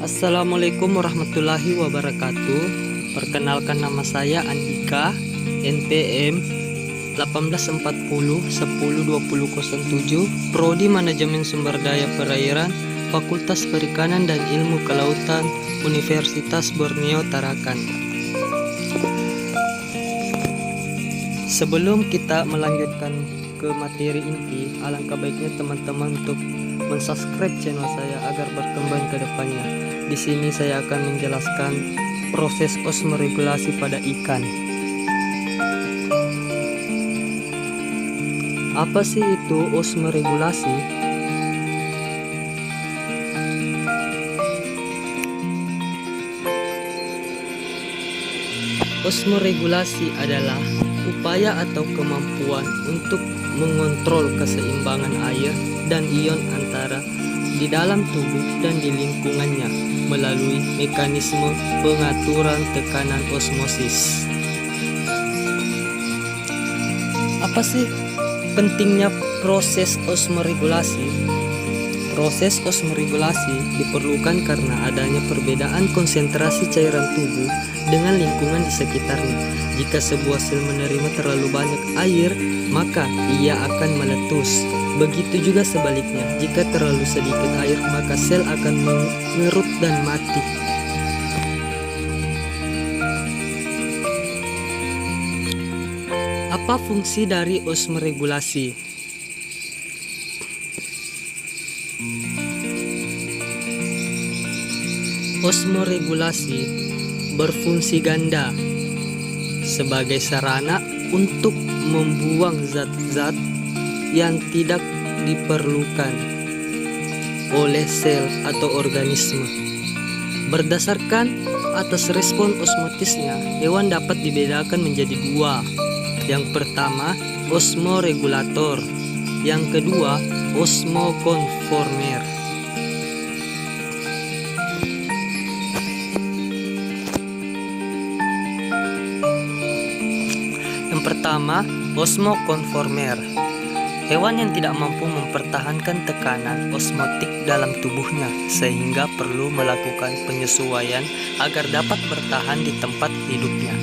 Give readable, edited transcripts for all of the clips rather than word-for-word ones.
Assalamualaikum warahmatullahi wabarakatuh. Perkenalkan, nama saya Andika, NPM 1840 102007, Prodi Manajemen Sumber Daya Perairan, Fakultas Perikanan dan Ilmu Kelautan, Universitas Borneo Tarakan. Sebelum kita melanjutkan ke materi inti, alangkah baiknya teman-teman untuk mensubscribe channel saya agar berkembang ke depannya. Di sini saya akan menjelaskan proses osmoregulasi pada ikan. Apa sih itu osmoregulasi? Osmoregulasi adalah upaya atau kemampuan untuk mengontrol keseimbangan air dan ion antara di dalam tubuh dan di lingkungannya melalui mekanisme pengaturan tekanan osmosis. Apa sih pentingnya proses osmoregulasi? Proses osmoregulasi diperlukan karena adanya perbedaan konsentrasi cairan tubuh dengan lingkungan di sekitarnya. Jika sebuah sel menerima terlalu banyak air, maka ia akan meletus. Begitu juga sebaliknya, jika terlalu sedikit air, maka sel akan mengerut dan mati. Apa fungsi dari osmoregulasi? Osmoregulasi berfungsi ganda sebagai sarana untuk membuang zat-zat yang tidak diperlukan oleh sel atau organisme. Berdasarkan atas respon osmotisnya, hewan dapat dibedakan menjadi dua. Yang pertama, osmoregulator. Yang kedua, osmokonformer. Yang pertama, osmokonformer. Hewan yang tidak mampu mempertahankan tekanan osmotik dalam tubuhnya sehingga perlu melakukan penyesuaian agar dapat bertahan di tempat hidupnya.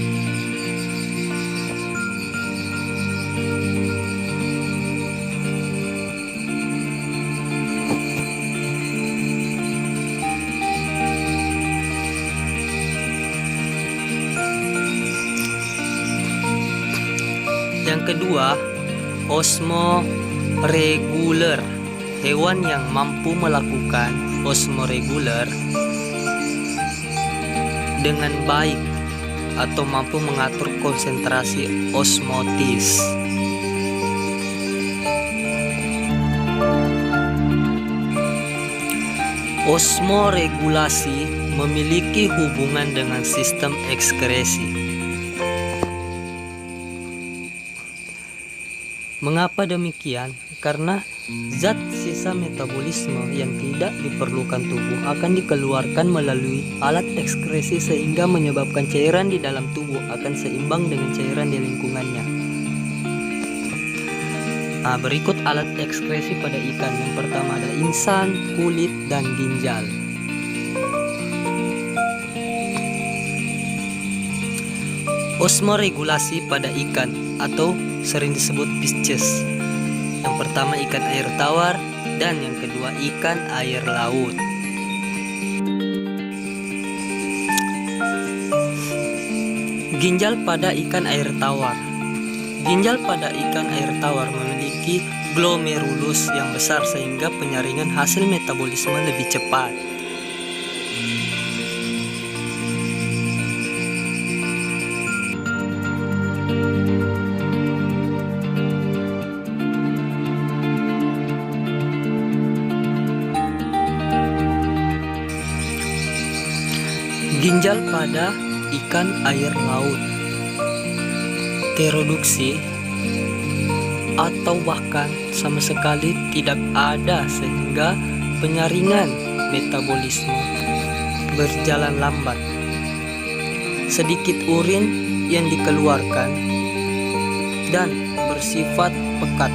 Yang kedua, osmoreguler. Hewan yang mampu melakukan osmoreguler dengan baik atau mampu mengatur konsentrasi osmotis. Osmoregulasi memiliki hubungan dengan sistem ekskresi. Mengapa demikian? Karena zat sisa metabolisme yang tidak diperlukan tubuh akan dikeluarkan melalui alat ekskresi sehingga menyebabkan cairan di dalam tubuh akan seimbang dengan cairan di lingkungannya. Berikut alat ekskresi pada ikan. Yang pertama ada insan, kulit, dan ginjal. Osmoregulasi pada ikan atau sering disebut Pisces. Yang pertama ikan air tawar dan yang kedua ikan air laut. Ginjal pada ikan air tawar. Ginjal pada ikan air tawar memiliki glomerulus yang besar sehingga penyaringan hasil metabolisme lebih cepat. Ginjal pada ikan air laut tereduksi atau bahkan sama sekali tidak ada sehingga penyaringan metabolisme berjalan lambat. Sedikit urin yang dikeluarkan dan bersifat pekat.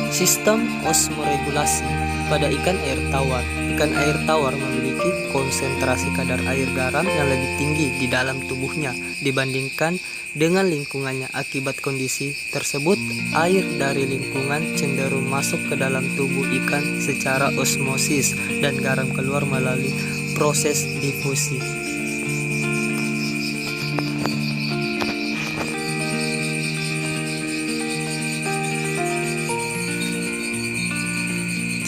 Sistem osmoregulasi pada ikan air tawar. Ikan air tawar memiliki konsentrasi kadar air garam yang lebih tinggi di dalam tubuhnya dibandingkan dengan lingkungannya. Akibat kondisi tersebut, air dari lingkungan cenderung masuk ke dalam tubuh ikan secara osmosis dan garam keluar melalui proses difusi.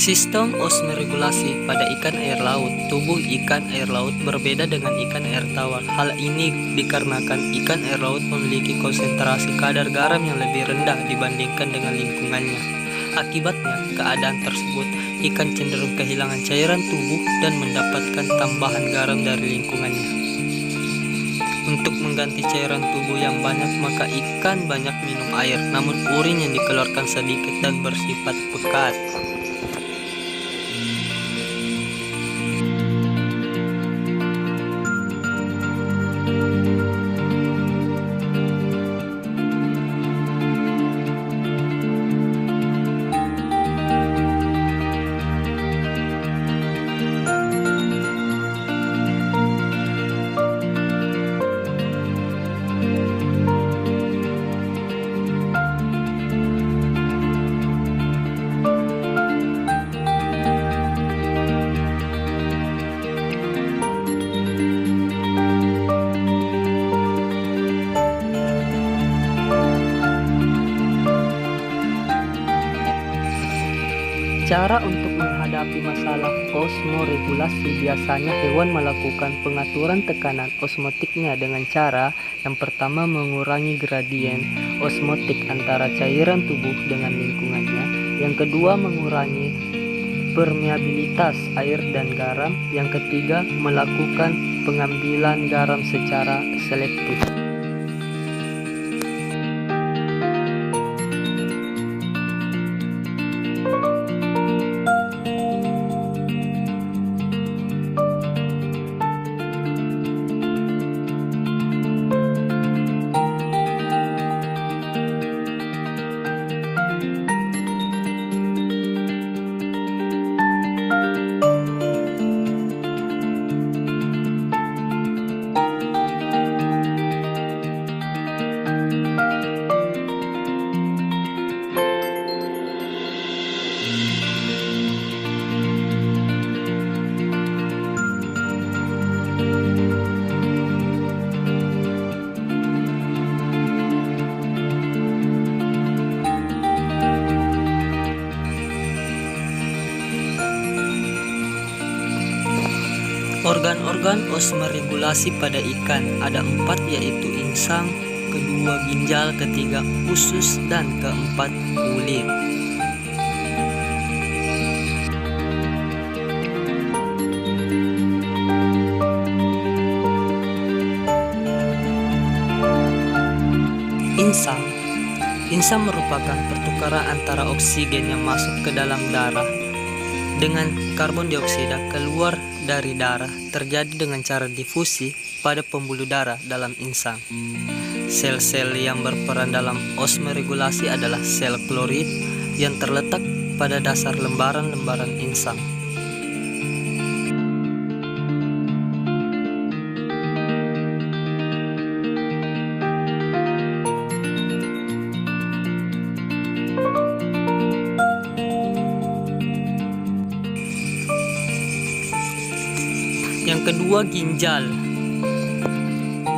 Sistem osmoregulasi pada ikan air laut. Tubuh ikan air laut berbeda dengan ikan air tawar. Hal ini dikarenakan ikan air laut memiliki konsentrasi kadar garam yang lebih rendah dibandingkan dengan lingkungannya. Akibatnya, keadaan tersebut, ikan cenderung kehilangan cairan tubuh dan mendapatkan tambahan garam dari lingkungannya. Untuk mengganti cairan tubuh yang banyak, maka ikan banyak minum air, namun urin yang dikeluarkan sedikit dan bersifat pekat. Cara untuk menghadapi masalah osmoregulasi, biasanya hewan melakukan pengaturan tekanan osmotiknya dengan cara yang pertama mengurangi gradien osmotik antara cairan tubuh dengan lingkungannya, yang kedua mengurangi permeabilitas air dan garam, yang ketiga melakukan pengambilan garam secara selektif. Organ-organ osmoregulasi pada ikan ada 4, yaitu insang, kedua ginjal, ketiga usus, dan keempat kulit. Insang merupakan pertukaran antara oksigen yang masuk ke dalam darah dengan karbon dioksida keluar dari darah, terjadi dengan cara difusi pada pembuluh darah dalam insang. Sel-sel yang berperan dalam osmoregulasi adalah sel klorid yang terletak pada dasar lembaran-lembaran insang. Yang kedua, ginjal.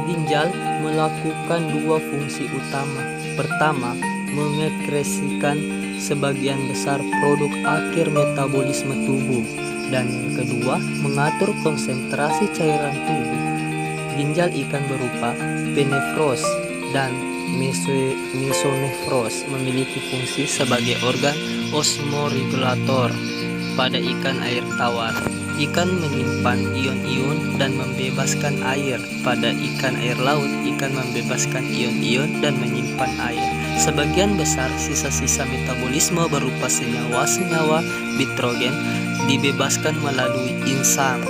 Ginjal melakukan 2 fungsi utama. Pertama, mengekresikan sebagian besar produk akhir metabolisme tubuh, dan yang kedua, mengatur konsentrasi cairan tubuh. Ginjal ikan berupa penefros dan mesonefros memiliki fungsi sebagai organ osmoregulator pada ikan air tawar. Ikan menyimpan ion-ion dan membebaskan air. Pada ikan air laut, ikan membebaskan ion-ion dan menyimpan air. Sebagian besar sisa-sisa metabolisme berupa senyawa-senyawa nitrogen dibebaskan melalui insang.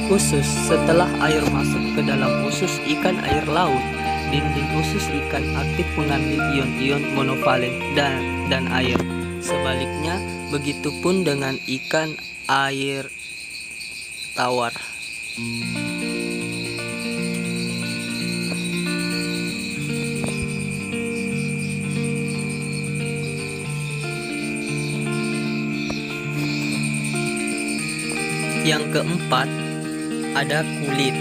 Usus. Setelah air masuk ke dalam usus ikan air laut, dinding usus ikan aktif mengambil ion-ion monovalen dan air. Sebaliknya, begitupun dengan ikan air tawar. Yang keempat, ada kulit.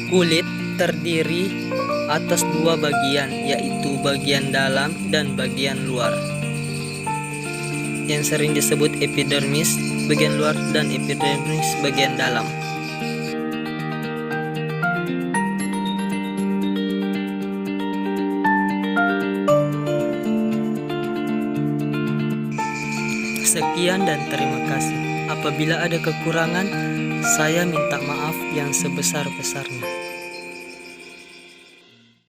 Kulit terdiri atas dua bagian, yaitu bagian dalam dan bagian luar, yang sering disebut epidermis bagian luar dan epidermis bagian dalam. Sekian dan terima kasih. Apabila ada kekurangan, saya minta maaf yang sebesar-besarnya.